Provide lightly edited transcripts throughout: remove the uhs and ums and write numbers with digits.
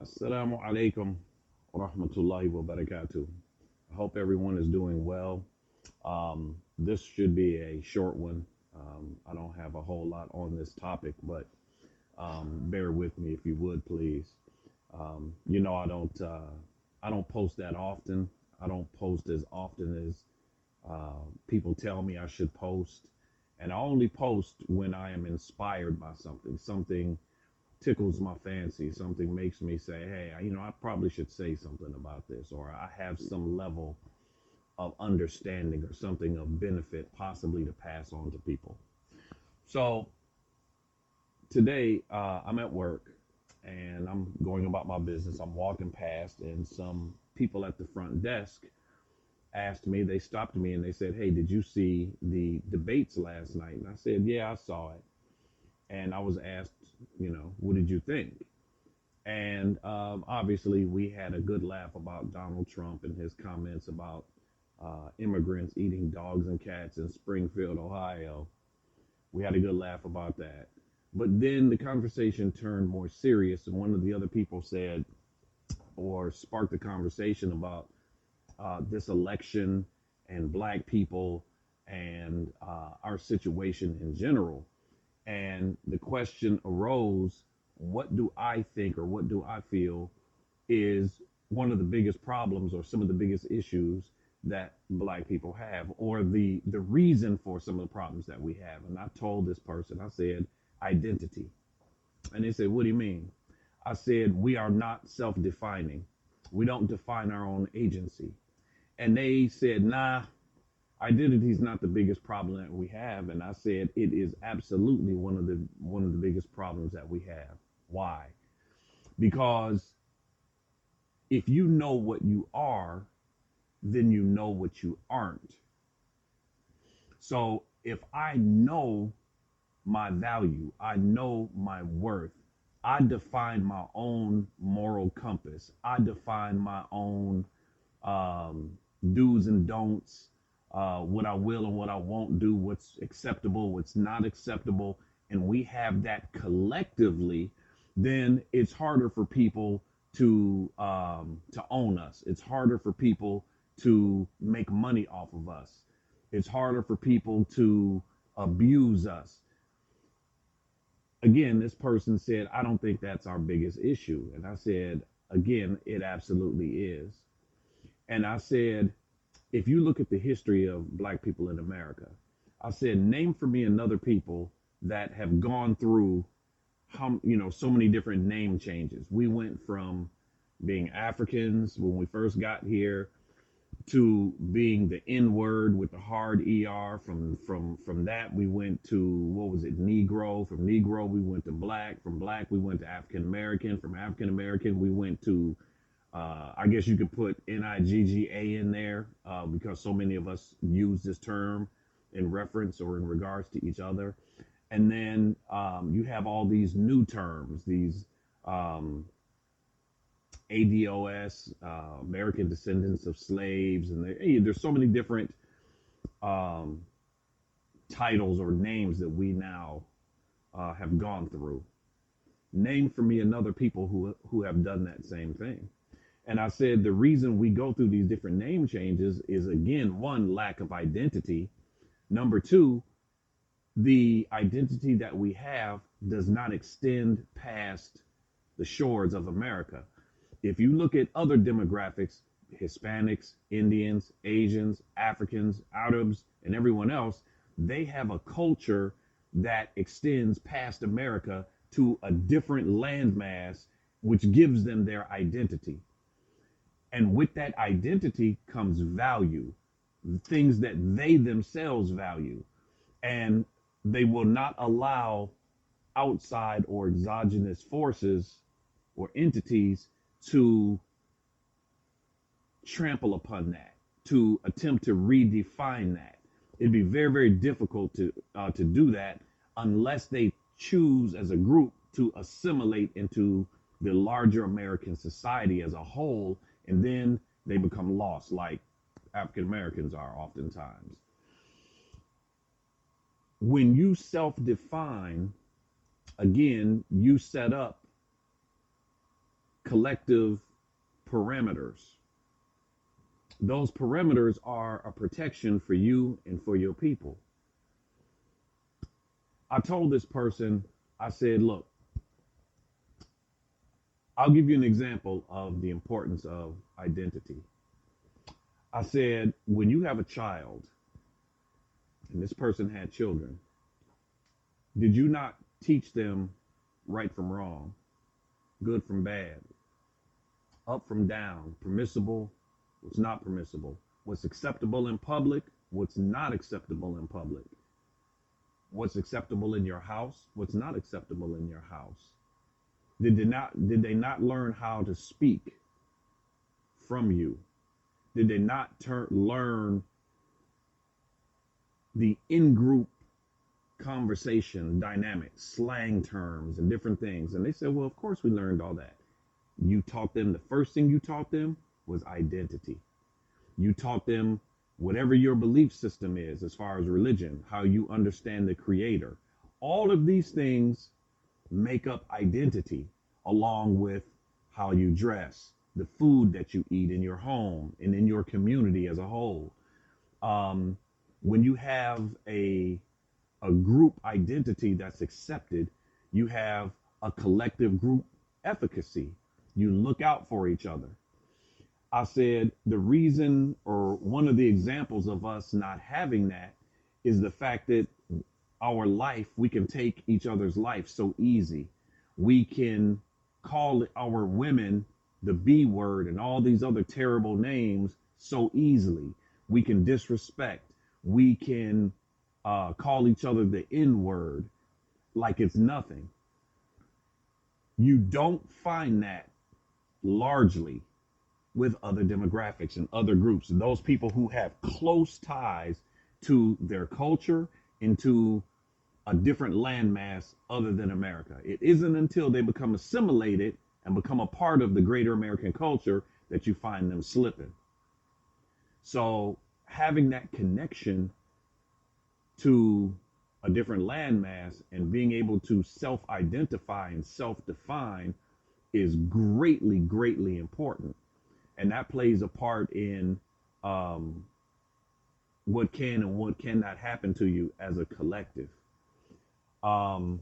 Assalamu alaikum wa rahmatullahi wa barakatuh. I hope everyone is doing well. This should be a short one. I don't have a whole lot on this topic, but bear with me if you would, please. I don't post that often. I don't post as often as people tell me I should post, and I only post when I am inspired by something. Something tickles my fancy. Something makes me say, hey, I probably should say something about this, or I have some level of understanding or something of benefit possibly to pass on to people. So today, I'm at work and I'm going about my business. I'm walking past, and some people at the front desk asked me, they stopped me and they said, hey, did you see the debates last night? And I said, yeah, I saw it. And I was asked, what did you think? And obviously, we had a good laugh about Donald Trump and his comments about immigrants eating dogs and cats in Springfield, Ohio. We had a good laugh about that. But then the conversation turned more serious, and one of the other people said, or sparked a conversation about this election and black people and our situation in general. And the question arose, what do I think or what do I feel is one of the biggest problems or some of the biggest issues that black people have, or the reason for some of the problems that we have? And I told this person, I said, identity. And they said, what do you mean? I said, we are not self-defining. We don't define our own agency. And they said, nah, identity is not the biggest problem that we have. And I said, it is absolutely one of the biggest problems that we have. Why? Because if you know what you are, then you know what you aren't. So if I know my value, I know my worth, I define my own moral compass, I define my own um, do's and don'ts, what I will and what I won't do, what's acceptable, what's not acceptable, and we have that collectively, then it's harder for people to own us. It's harder for people to make money off of us. It's harder for people to abuse us. Again, this person said, I don't think that's our biggest issue. And I said, again, it absolutely is. And I said, if you look at the history of black people in America, I said, name for me another people that have gone through so many different name changes. We went from being Africans when we first got here to being the N word with the hard ER. From that we went to, what was it, Negro. From Negro we went to black. From black we went to African American. From African American we went to I guess you could put NIGGA in there because so many of us use this term in reference or in regards to each other. And then you have all these new terms, these um, ADOS, American Descendants of Slaves, and there's so many different um, titles or names that we now have gone through. Name for me another people who have done that same thing. And I said the reason we go through these different name changes is, again, one, lack of identity. Number two, the identity that we have does not extend past the shores of America. If you look at other demographics, Hispanics, Indians, Asians, Africans, Arabs, and everyone else, they have a culture that extends past America to a different landmass, which gives them their identity. And with that identity comes value, things that they themselves value. And they will not allow outside or exogenous forces or entities to trample upon that, to attempt to redefine that. It'd be very, very difficult to do that unless they choose as a group to assimilate into the larger American society as a whole, and then they become lost, like African Americans are oftentimes. When you self-define, again, you set up collective parameters. Those parameters are a protection for you and for your people. I told this person, I said, look, I'll give you an example of the importance of identity. I said, when you have a child, and this person had children, did you not teach them right from wrong, good from bad, up from down, permissible, what's not permissible, what's acceptable in public, what's not acceptable in public, what's acceptable in your house, what's not acceptable in your house? Did they not learn how to speak from you? Did they not learn the in-group conversation dynamics, slang terms, and different things? And they said, well, of course we learned all that. You taught them, the first thing you taught them was identity. You taught them whatever your belief system is as far as religion, how you understand the creator. All of these things make up identity, along with how you dress, the food that you eat in your home and in your community as a whole. When you have a group identity that's accepted, you have a collective group efficacy. You look out for each other. I said the reason, or one of the examples of us not having that, is the fact that our life, we can take each other's life so easy. We can call our women the B word and all these other terrible names so easily. We can disrespect. We can call each other the N word like it's nothing. You don't find that largely with other demographics and other groups, and those people who have close ties to their culture and to a different landmass other than America. It isn't until they become assimilated and become a part of the greater American culture that you find them slipping. So having that connection to a different landmass and being able to self-identify and self-define is greatly, greatly important. And that plays a part in what can and what cannot happen to you as a collective. I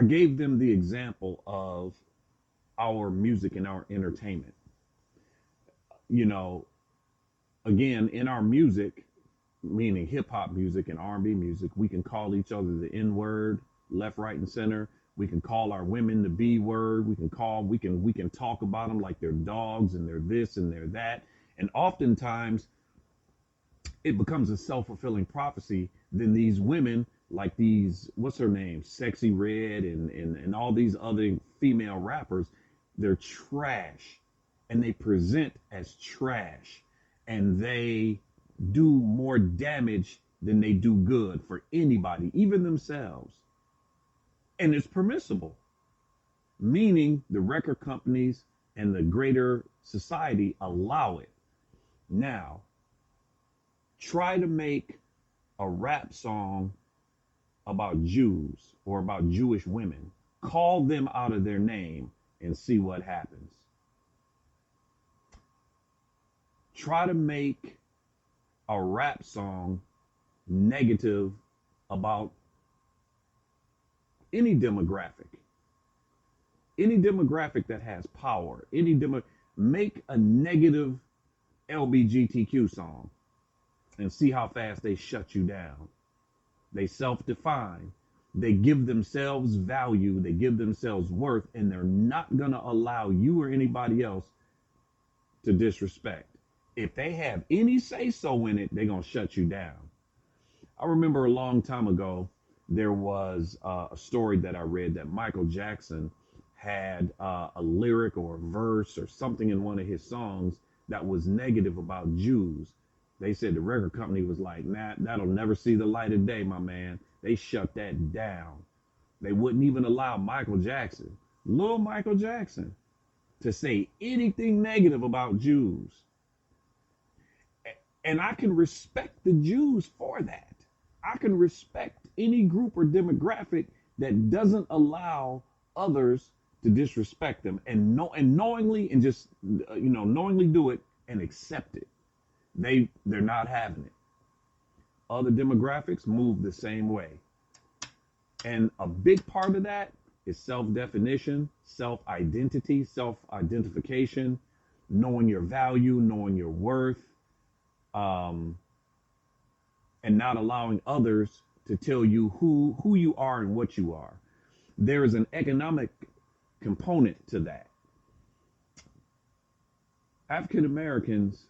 gave them the example of our music and our entertainment. You know, again, in our music, meaning hip hop music and R&B music, we can call each other the N word, left, right, and center. We can call our women the B word. We can talk about them like they're dogs and they're this and they're that. And oftentimes it becomes a self-fulfilling prophecy. Then these women, like these, what's her name? Sexy Red and all these other female rappers, they're trash and they present as trash and they do more damage than they do good for anybody, even themselves. And it's permissible, meaning the record companies and the greater society allow it. Now, try to make a rap song about Jews or about Jewish women. Call them out of their name and see what happens. Try to make a rap song negative about any demographic that has power, make a negative LGBTQ song and see how fast they shut you down. They self-define. They give themselves value. They give themselves worth, and they're not going to allow you or anybody else to disrespect. If they have any say-so in it, they're going to shut you down. I remember a long time ago, there was a story that I read that Michael Jackson had a lyric or a verse or something in one of his songs that was negative about Jews. They said the record company was like, nah, that'll never see the light of day, my man. They shut that down. They wouldn't even allow Michael Jackson, little Michael Jackson, to say anything negative about Jews. And I can respect the Jews for that. I can respect any group or demographic that doesn't allow others to disrespect them and knowingly and just knowingly do it and accept it. They're not having it. Other demographics move the same way. And a big part of that is self-definition, self-identity, self-identification, knowing your value, knowing your worth, um, and not allowing others to tell you who you are and what you are. There is an economic component to that. African Americans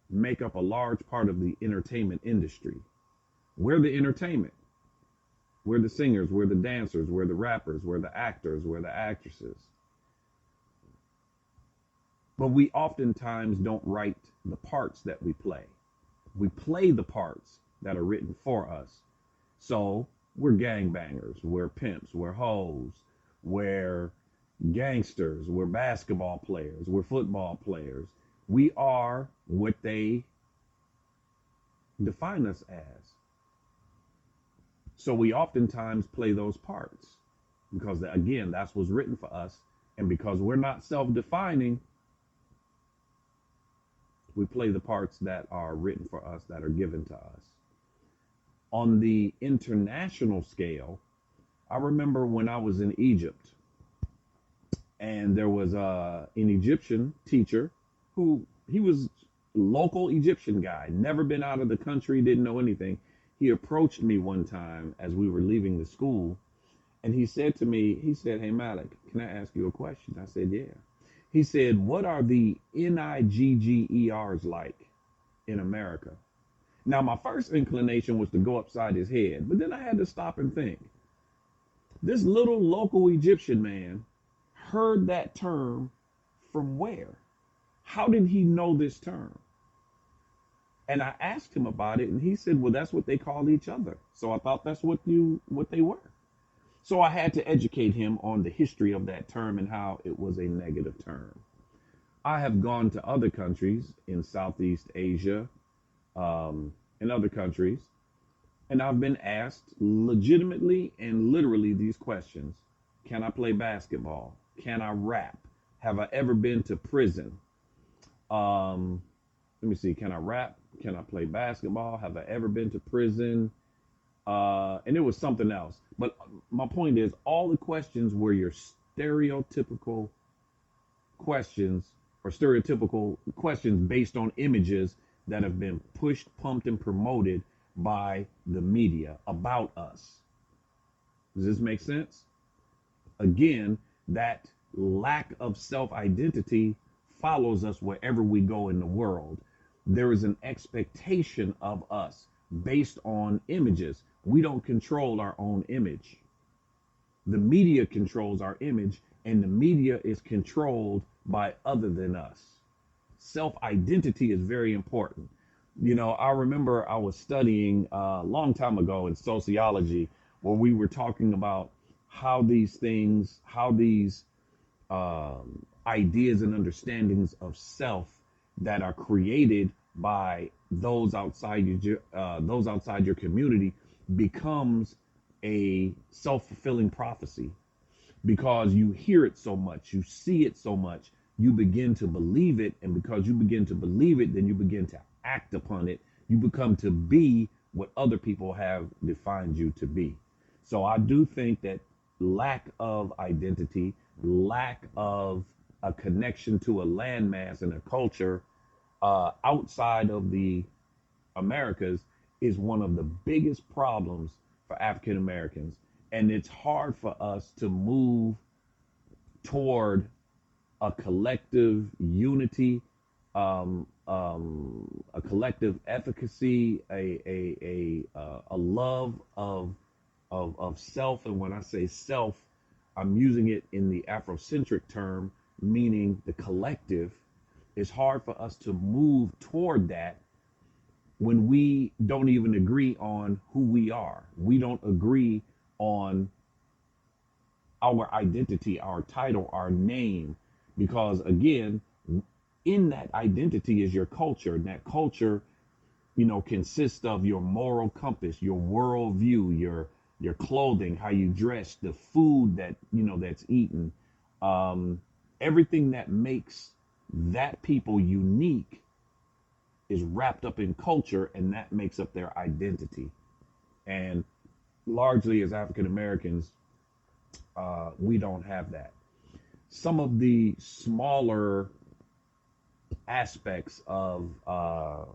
make up a large part of the entertainment industry. We're the entertainment. We're the singers, we're the dancers, we're the rappers, we're the actors, we're the actresses. But we oftentimes don't write the parts that we play. We play the parts that are written for us. So we're gangbangers, we're pimps, we're hoes, we're gangsters, we're basketball players, we're football players. We are what they define us as. So we oftentimes play those parts because, again, that's what's written for us. And because we're not self-defining, we play the parts that are written for us, that are given to us. On the international scale, I remember when I was in Egypt and there was an Egyptian teacher who he was a local Egyptian guy, never been out of the country, didn't know anything. He approached me one time as we were leaving the school, and he said to me, he said, "Hey, Malik, can I ask you a question?" I said, "Yeah." He said, "What are the NIGGERs like in America?" Now, my first inclination was to go upside his head, but then I had to stop and think. This little local Egyptian man heard that term from where? How did he know this term? And I asked him about it, and he said, "Well, that's what they call each other." So I thought that's what they were. So I had to educate him on the history of that term and how it was a negative term. I have gone to other countries in Southeast Asia, and other countries, and I've been asked legitimately and literally these questions. Can I play basketball? Can I rap? Have I ever been to prison? Let me see. Can I rap? Can I play basketball? Have I ever been to prison? And it was something else. But my point is, all the questions were your stereotypical questions or stereotypical questions based on images that have been pushed, pumped, and promoted by the media about us. Does this make sense? Again, that lack of self-identity follows us wherever we go in the world. There is an expectation of us based on images. We don't control our own image. The media controls our image, and the media is controlled by other than us. Self-identity is very important. I remember I was studying a long time ago in sociology where we were talking about how these ideas and understandings of self that are created by those outside your community becomes a self-fulfilling prophecy, because you hear it so much, you see it so much, you begin to believe it, and because you begin to believe it, then you begin to act upon it. You become to be what other people have defined you to be. So I do think that lack of identity, lack of a connection to a landmass and a culture outside of the Americas is one of the biggest problems for African Americans. And it's hard for us to move toward a collective unity, a collective efficacy, a love of self. And when I say self, I'm using it in the Afrocentric term, meaning the collective. It's hard for us to move toward that when we don't even agree on who we are. We don't agree on our identity, our title, our name, because again, in that identity is your culture. And that culture, consists of your moral compass, your worldview, your clothing, how you dress, the food that that's eaten, um, everything that makes that people unique is wrapped up in culture, and that makes up their identity. And largely as African Americans, we don't have that. Some of the smaller aspects of our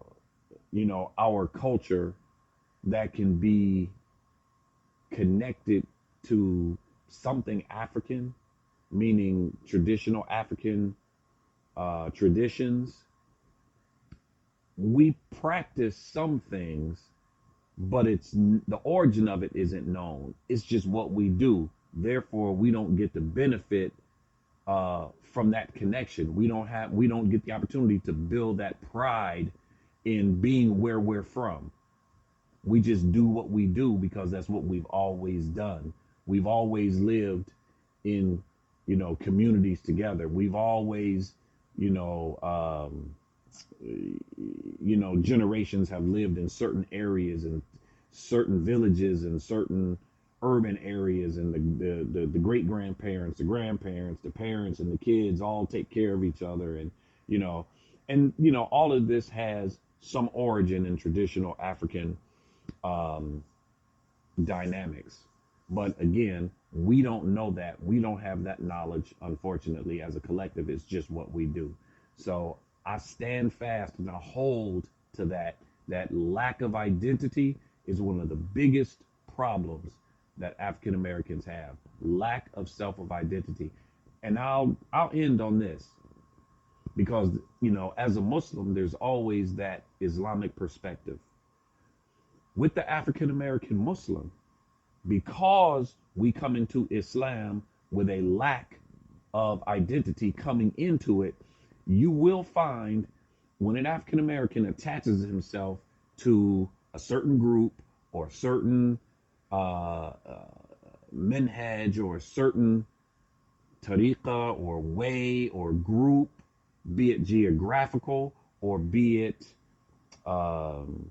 culture that can be connected to something African, meaning traditional African traditions. We practice some things, but the origin of it isn't known. It's just what we do. Therefore, we don't get the benefit from that connection. We don't get the opportunity to build that pride in being where we're from. We just do what we do because that's what we've always done. We've always lived in, communities together. We've always, you know, um, generations have lived in certain areas and certain villages and certain urban areas, and the great grandparents, the grandparents, the parents, and the kids all take care of each other, and you know, all of this has some origin in traditional African um, dynamics. But again, we don't know that. We don't have that knowledge, unfortunately, as a collective. It's just what we do. So I stand fast and I hold to that. That lack of identity is one of the biggest problems that African Americans have. Lack of self of identity. And I'll end on this because as a Muslim, there's always that Islamic perspective. With the African American Muslim, because we come into Islam with a lack of identity coming into it, you will find when an African American attaches himself to a certain group or a certain uh, uh, minhaj or a certain tariqa or way or group, be it geographical or be it um,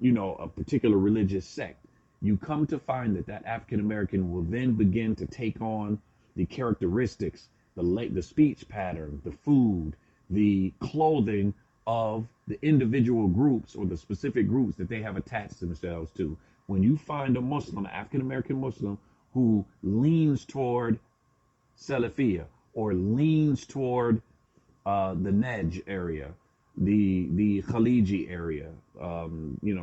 a particular religious sect, you come to find that African American will then begin to take on the characteristics, the speech pattern, the food, the clothing of the individual groups or the specific groups that they have attached themselves to. When you find a Muslim, African American Muslim, who leans toward Salafia or leans toward the Najd area, the Khaliji area,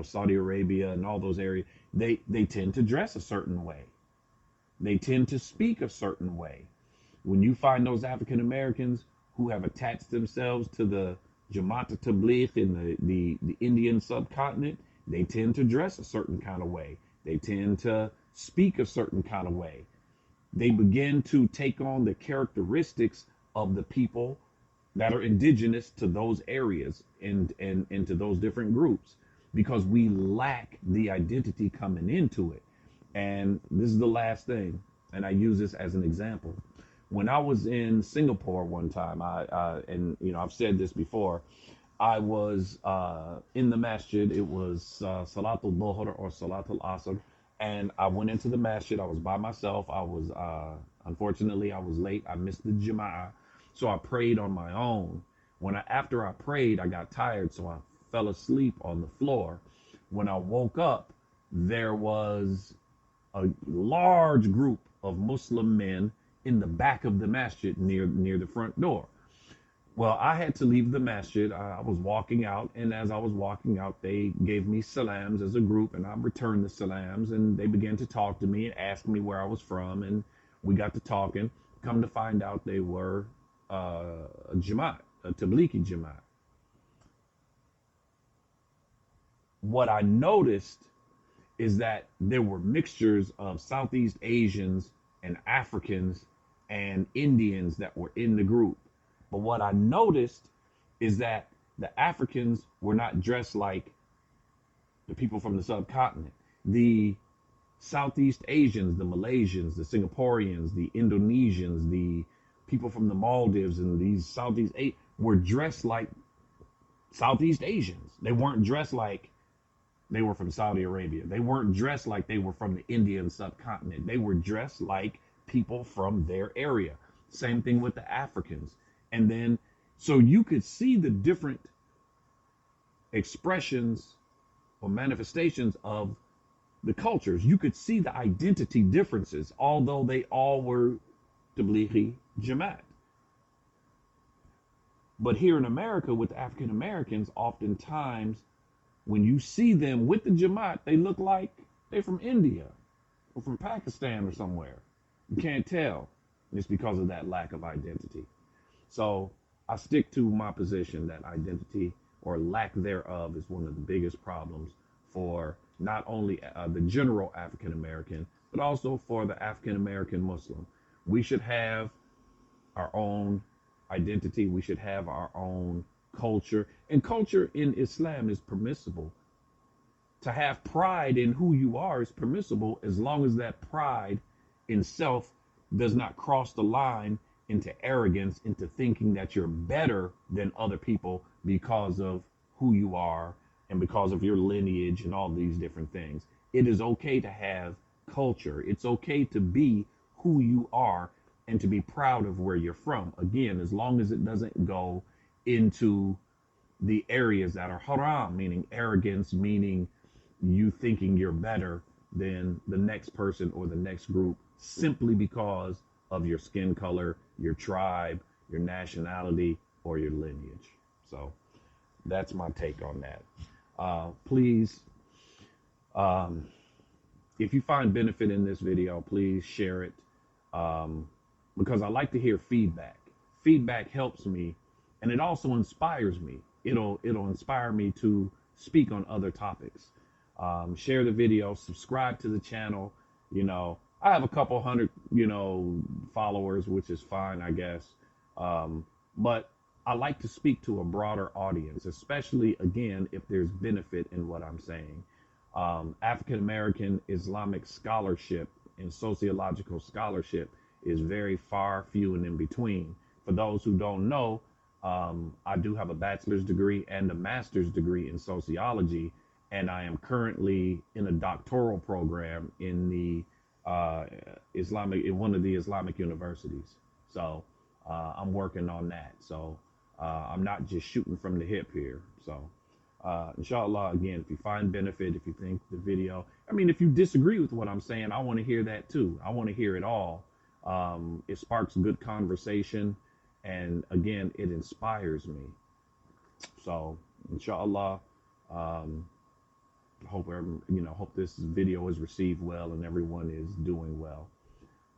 Saudi Arabia and all those areas, they tend to dress a certain way. They tend to speak a certain way. When you find those African Americans who have attached themselves to the Jamaat Tabligh in the Indian subcontinent, they tend to dress a certain kind of way. They tend to speak a certain kind of way. They begin to take on the characteristics of the people that are indigenous to those areas and to those different groups because we lack the identity coming into it. And this is the last thing, and I use this as an example. When I was in Singapore one time, and I've said this before, I was in the masjid. It was Salatul Dhuhr or Salatul Asr, and I went into the masjid. I was by myself. I was unfortunately I was late. I missed the Jama'ah, so I prayed on my own. After I prayed, I got tired, so I fell asleep on the floor. When I woke up, there was a large group of Muslim men in the back of the masjid near the front door. Well, I had to leave the masjid. I was walking out, and as I was walking out, they gave me salams as a group, and I returned the salams, and they began to talk to me and ask me where I was from, and we got to talking. Come to find out, they were a Jamaat, a Tablighi Jamaat. What I noticed is that there were mixtures of Southeast Asians and Africans and Indians that were in the group. But what I noticed is that the Africans were not dressed like the people from the subcontinent. The Southeast Asians, the Malaysians, the Singaporeans, the Indonesians, the people from the Maldives and these Southeast were dressed like Southeast Asians. They weren't dressed like they were from Saudi Arabia. They weren't dressed like they were from the Indian subcontinent. They were dressed like people from their area. Same thing with the Africans. And then, so you could see the different expressions or manifestations of the cultures. You could see the identity differences, although they all were Tablighi Jamaat. But here in America, with African Americans, oftentimes when you see them with the Jamaat, they look like they're from India or from Pakistan or somewhere. You can't tell. It's because of that lack of identity. So I stick to my position that identity or lack thereof is one of the biggest problems for not only the general African American, but also for the African American Muslim. We should have our own identity. We should have our own culture. And culture in Islam is permissible. To have pride in who you are is permissible as long as that pride in self does not cross the line into arrogance, into thinking that you're better than other people because of who you are and because of your lineage and all these different things. It is okay to have culture. It's okay to be who you are and to be proud of where you're from. Again, as long as it doesn't go into the areas that are haram, meaning arrogance, meaning you thinking you're better than the next person or the next group simply because of your skin color, your tribe, your nationality, or your lineage. So that's my take on that. Please, if you find benefit in this video, please share it, because I like to hear feedback. Feedback helps me, and it also inspires me. It'll inspire me to speak on other topics. Share the video, subscribe to the channel. You know, I have a couple hundred, followers, which is fine, I guess. But I like to speak to a broader audience, especially, again, if there's benefit in what I'm saying. African American Islamic scholarship and sociological scholarship is very far, few, and in between. For those who don't know, I do have a bachelor's degree and a master's degree in sociology, and I am currently in a doctoral program in the in one of the Islamic universities. So I'm working on that. So I'm not just shooting from the hip here. So inshallah, again, if you find benefit, if you think the video, if you disagree with what I'm saying, I want to hear that too. I want to hear it all. It sparks good conversation, and again, it inspires me. So inshallah, hope this video is received well and everyone is doing well.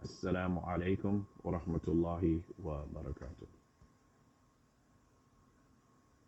Assalamu alaikum wa rahmatullahi wa barakatuh.